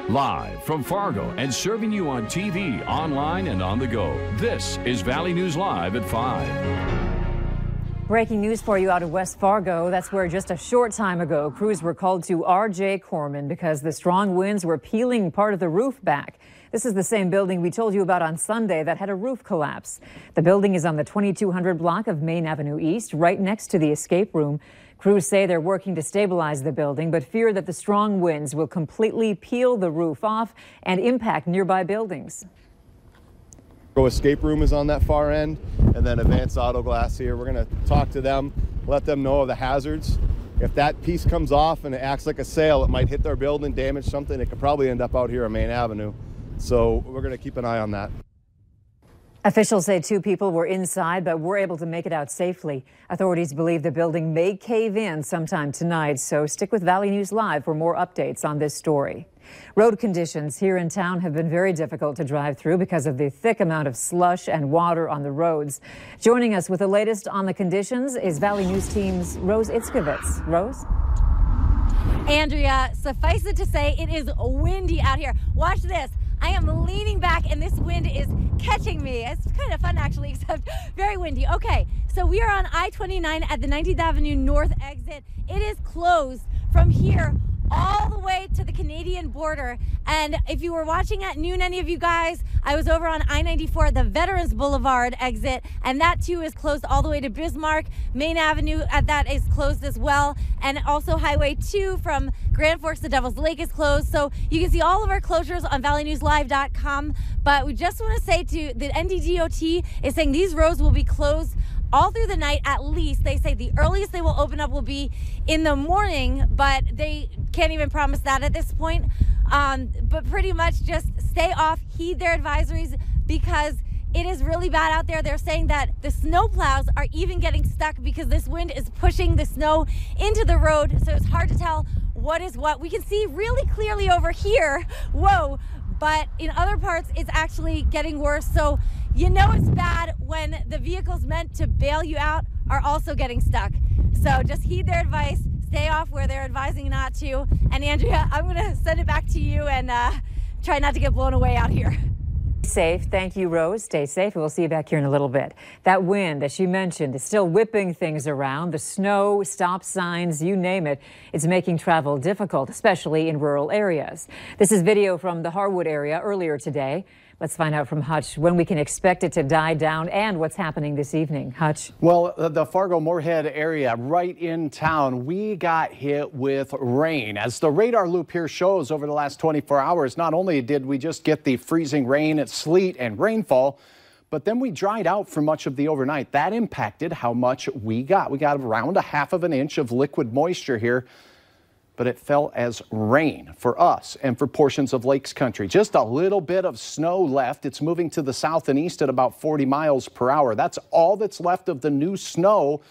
Live from Fargo and serving you on TV, online, and on the go. This is Valley News Live at 5. Breaking news for you out of West Fargo. That's where just a short time ago, crews were called to R.J. Corman because the strong winds were peeling part of the roof back. This is the same building we told you about on Sunday that had a roof collapse. The building is on the 2200 block of Main Avenue East, right next to the escape room. Crews say they're working to stabilize the building, but fear that the strong winds will completely peel the roof off and impact nearby buildings. Escape room is on that far end, and then Advanced Auto Glass here. We're going to talk to them, let them know of the hazards. If that piece comes off and it acts like a sail, it might hit their building, damage something. It could probably end up out here on Main Avenue. So we're going to keep an eye on that. Officials say 2 people were inside but were able to make it out safely. Authorities believe the building may cave in sometime tonight, so stick with Valley News Live for more updates on this story. Road conditions here in town have been very difficult to drive through because of the thick amount of slush and water on the roads. Joining us with the latest on the conditions is Valley News Team's Rose Itzkovitz. Rose? Andrea, suffice it to say, it is windy out here. Watch this. I am leaning back and this wind is catching me. It's kind of fun actually, except very windy. Okay, so we are on I-29 at the 19th Avenue North exit. It is closed from here all the way to the Canadian border. And if you were watching at noon, any of you guys, I was over on I-94 at the Veterans Boulevard exit, and that too is closed all the way to Bismarck. Main Avenue at that is closed as well. And also Highway 2 from Grand Forks to Devil's Lake is closed. So you can see all of our closures on valleynewslive.com. But we just want to say to the NDDOT is saying these roads will be closed all through the night at least. They say the earliest they will open up will be in the morning, but they can't even promise that at this point. But pretty much just stay off, heed their advisories because it is really bad out there. They're saying that the snow plows are even getting stuck because this wind is pushing the snow into the road. So it's hard to tell what is what. We can see really clearly over here. Whoa. But in other parts, it's actually getting worse. So you know it's bad when the vehicles meant to bail you out are also getting stuck. So just heed their advice, stay off where they're advising not to. And Andrea, I'm gonna send it back to you and try not to get blown away out here. Safe. Thank you, Rose. Stay safe. We'll see you back here in a little bit. That wind, as she mentioned, is still whipping things around. The snow, stop signs, you name it. It's making travel difficult, especially in rural areas. This is video from the Harwood area earlier today. Let's find out from Hutch when we can expect it to die down and what's happening this evening. Hutch. Well, the Fargo-Moorhead area right in town, we got hit with rain. As the radar loop here shows, over the last 24 hours, not only did we just get the freezing rain, sleet and rainfall, but then we dried out for much of the overnight. That impacted how much we got. We got around 1/2 of an inch of liquid moisture here, but it fell as rain for us and for portions of Lakes Country. Just a little bit of snow left. It's moving to the south and east at about 40 miles per hour. That's all that's left of the new snow.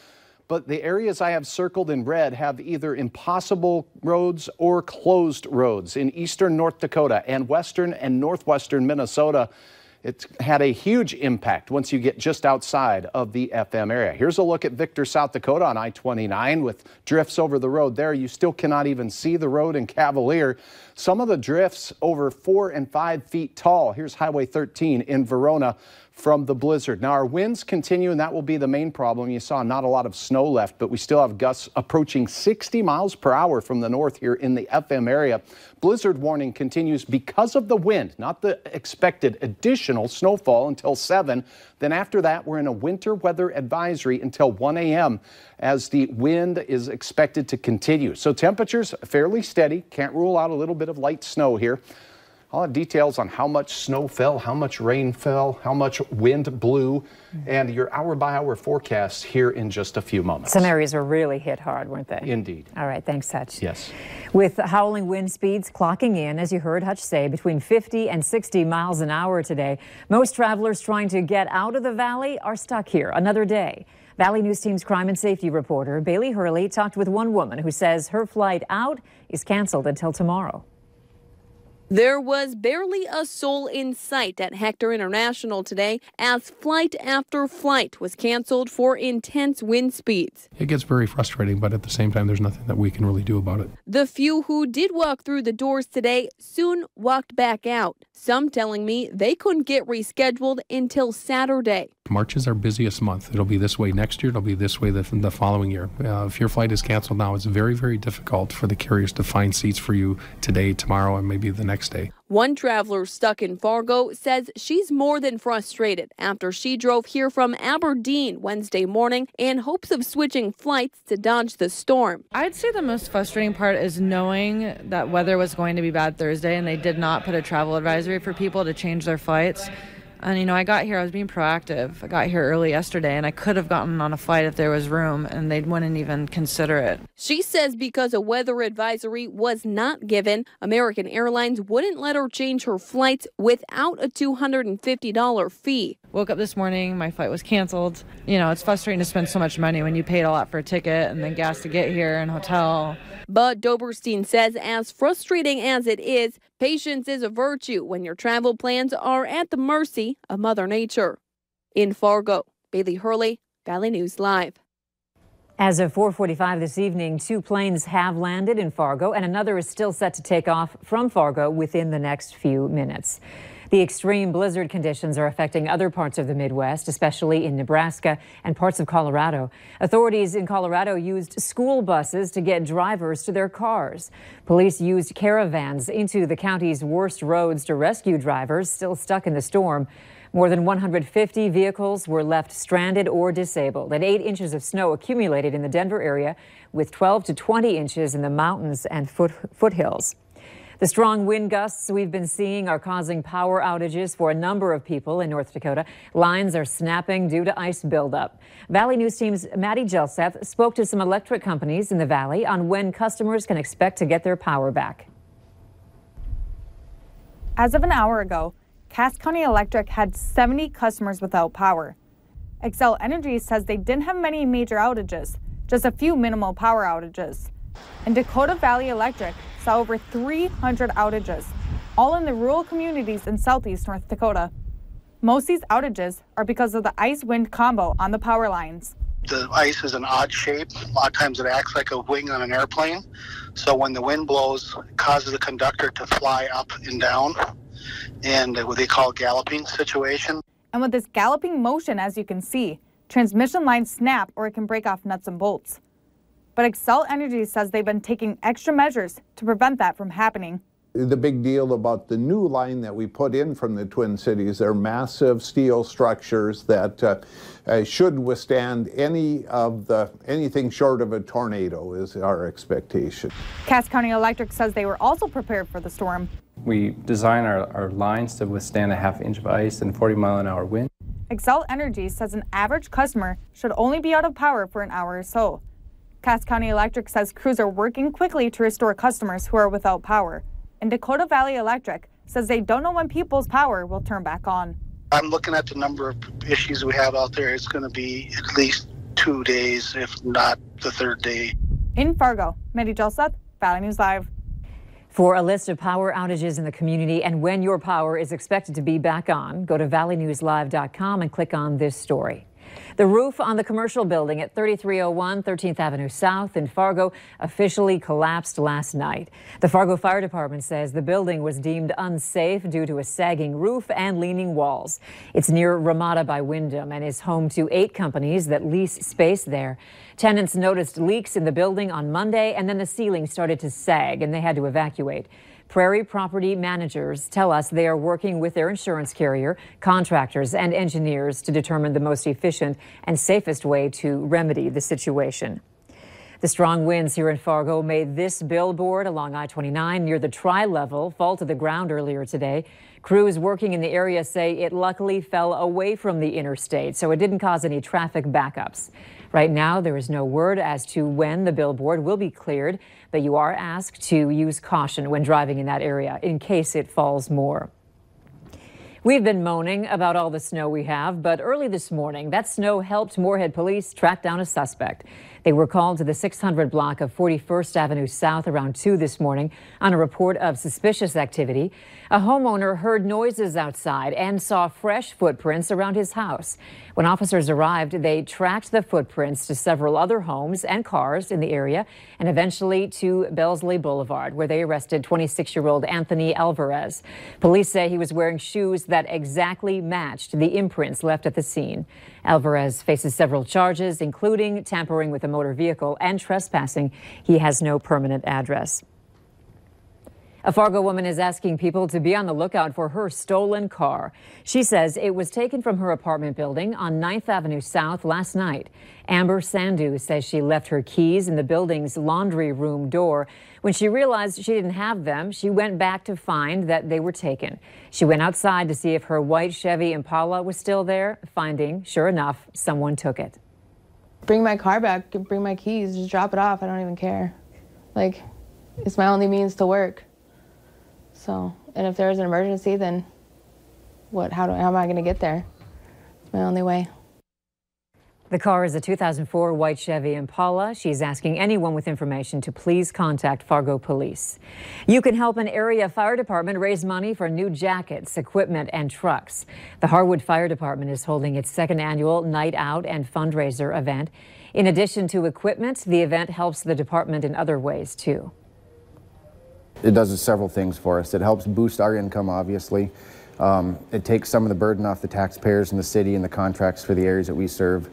But the areas I have circled in red have either impossible roads or closed roads in eastern North Dakota and western and northwestern Minnesota. It's had a huge impact once you get just outside of the FM area. Here's a look at Victor, South Dakota on I-29 with drifts over the road there. You still cannot even see the road in Cavalier. Some of the drifts over 4 and 5 feet tall. Here's Highway 13 in Verona from the blizzard. Now our winds continue, and that will be the main problem. You saw not a lot of snow left, but we still have gusts approaching 60 miles per hour from the north here in the FM area. Blizzard warning continues because of the wind, not the expected additional snowfall until 7. Then after that, we're in a winter weather advisory until 1 a.m. as the wind is expected to continue. So temperatures fairly steady. Can't rule out a little bit of light snow here. I'll have details on how much snow fell, how much rain fell, how much wind blew, and your hour-by-hour forecast here in just a few moments. Some areas were really hit hard, weren't they? Indeed. All right, thanks, Hutch. Yes. With howling wind speeds clocking in, as you heard Hutch say, between 50 and 60 miles an hour today, most travelers trying to get out of the valley are stuck here another day. Valley News Team's crime and safety reporter Bailey Hurley talked with one woman who says her flight out is canceled until tomorrow. There was barely a soul in sight at Hector International today as flight after flight was canceled for intense wind speeds. It gets very frustrating, but at the same time, there's nothing that we can really do about it. The few who did walk through the doors today soon walked back out, some telling me they couldn't get rescheduled until Saturday. March is our busiest month. It'll be this way next year. It'll be this way the following year. If your flight is canceled now, it's very, very difficult for the carriers to find seats for you today, tomorrow, and maybe the next day. One traveler stuck in Fargo says she's more than frustrated after she drove here from Aberdeen Wednesday morning in hopes of switching flights to dodge the storm. I'd say the most frustrating part is knowing that weather was going to be bad Thursday and they did not put a travel advisory for people to change their flights. And, I got here, I was being proactive. I got here early yesterday, and I could have gotten on a flight if there was room, and they wouldn't even consider it. She says because a weather advisory was not given, American Airlines wouldn't let her change her flights without a $250 fee. Woke up this morning, my flight was canceled. It's frustrating to spend so much money when you paid a lot for a ticket and then gas to get here and hotel. But Doberstein says as frustrating as it is, patience is a virtue when your travel plans are at the mercy of Mother Nature. In Fargo, Bailey Hurley, Valley News Live. As of 4:45 this evening, 2 planes have landed in Fargo and another is still set to take off from Fargo within the next few minutes. The extreme blizzard conditions are affecting other parts of the Midwest, especially in Nebraska and parts of Colorado. Authorities in Colorado used school buses to get drivers to their cars. Police used caravans into the county's worst roads to rescue drivers still stuck in the storm. More than 150 vehicles were left stranded or disabled, and 8 inches of snow accumulated in the Denver area, with 12 to 20 inches in the mountains and foothills. The strong wind gusts we've been seeing are causing power outages for a number of people in North Dakota. Lines are snapping due to ice buildup. Valley News Team's Maddie Gelseth spoke to some electric companies in the valley on when customers can expect to get their power back. As of an hour ago, Cass County Electric had 70 customers without power. Xcel Energy says they didn't have many major outages, just a few minimal power outages. And Dakota Valley Electric saw over 300 outages, all in the rural communities in southeast North Dakota. Most of these outages are because of the ice-wind combo on the power lines. The ice is an odd shape. A lot of times it acts like a wing on an airplane. So when the wind blows, it causes the conductor to fly up and down, and what they call galloping situation. And with this galloping motion, as you can see, transmission lines snap or it can break off nuts and bolts. But Xcel Energy says they've been taking extra measures to prevent that from happening. The big deal about the new line that we put in from the Twin Cities, they're massive steel structures that should withstand anything short of a tornado is our expectation. Cass County Electric says they were also prepared for the storm. We design our lines to withstand a half inch of ice and 40-mile-an-hour wind. Xcel Energy says an average customer should only be out of power for an hour or so. Cass County Electric says crews are working quickly to restore customers who are without power. And Dakota Valley Electric says they don't know when people's power will turn back on. I'm looking at the number of issues we have out there. It's going to be at least 2 days, if not the third day. In Fargo, Maddie Gelseth, Valley News Live. For a list of power outages in the community and when your power is expected to be back on, go to valleynewslive.com and click on this story. The roof on the commercial building at 3301 13th Avenue South in Fargo officially collapsed last night. The Fargo Fire Department says the building was deemed unsafe due to a sagging roof and leaning walls. It's near Ramada by Wyndham and is home to 8 companies that lease space there. Tenants noticed leaks in the building on Monday, and then the ceiling started to sag and they had to evacuate. Prairie property managers tell us they are working with their insurance carrier, contractors, and engineers to determine the most efficient and safest way to remedy the situation. The strong winds here in Fargo made this billboard along I-29 near the tri-level fall to the ground earlier today. Crews working in the area say it luckily fell away from the interstate, so it didn't cause any traffic backups. Right now, there is no word as to when the billboard will be cleared, but you are asked to use caution when driving in that area in case it falls more. We've been moaning about all the snow we have, but early this morning, that snow helped Moorhead police track down a suspect. They were called to the 600 block of 41st Avenue South around 2 this morning on a report of suspicious activity. A homeowner heard noises outside and saw fresh footprints around his house. When officers arrived, they tracked the footprints to several other homes and cars in the area and eventually to Bellesley Boulevard, where they arrested 26-year-old Anthony Alvarez. Police say he was wearing shoes that exactly matched the imprints left at the scene. Alvarez faces several charges, including tampering with a motor vehicle and trespassing. He has no permanent address. A Fargo woman is asking people to be on the lookout for her stolen car. She says it was taken from her apartment building on 9th Avenue South last night. Amber Sandu says she left her keys in the building's laundry room door. When she realized she didn't have them, she went back to find that they were taken. She went outside to see if her white Chevy Impala was still there, finding, sure enough, someone took it. Bring my car back, bring my keys, just drop it off. I don't even care. Like, it's my only means to work. So, and if there's an emergency, then how am I going to get there? It's my only way. The car is a 2004 white Chevy Impala. She's asking anyone with information to please contact Fargo Police. You can help an area fire department raise money for new jackets, equipment, and trucks. The Harwood Fire Department is holding its second annual Night Out and fundraiser event. In addition to equipment, the event helps the department in other ways, too. It does several things for us. It helps boost our income, obviously. It takes some of the burden off the taxpayers in the city and the contracts for the areas that we serve.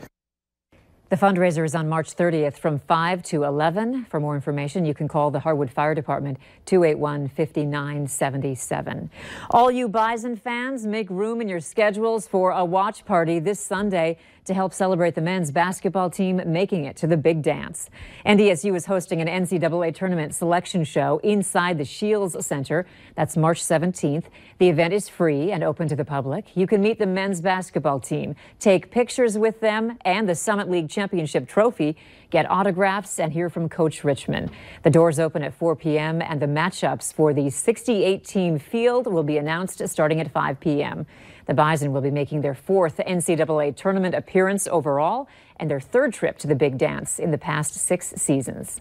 The fundraiser is on March 30th from 5 to 11. For more information, you can call the Harwood Fire Department, 281-5977. All you Bison fans, make room in your schedules for a watch party this Sunday to help celebrate the men's basketball team making it to the big dance. NDSU is hosting an NCAA tournament selection show inside the Shields Center. That's March 17th. The event is free and open to the public. You can meet the men's basketball team, take pictures with them and the Summit League Championship trophy, get autographs, and hear from Coach Richmond. The doors open at 4 p.m. and the matchups for the 68-team field will be announced starting at 5 p.m. The Bison will be making their 4th NCAA tournament appearance overall and their 3rd trip to the big dance in the past 6 seasons.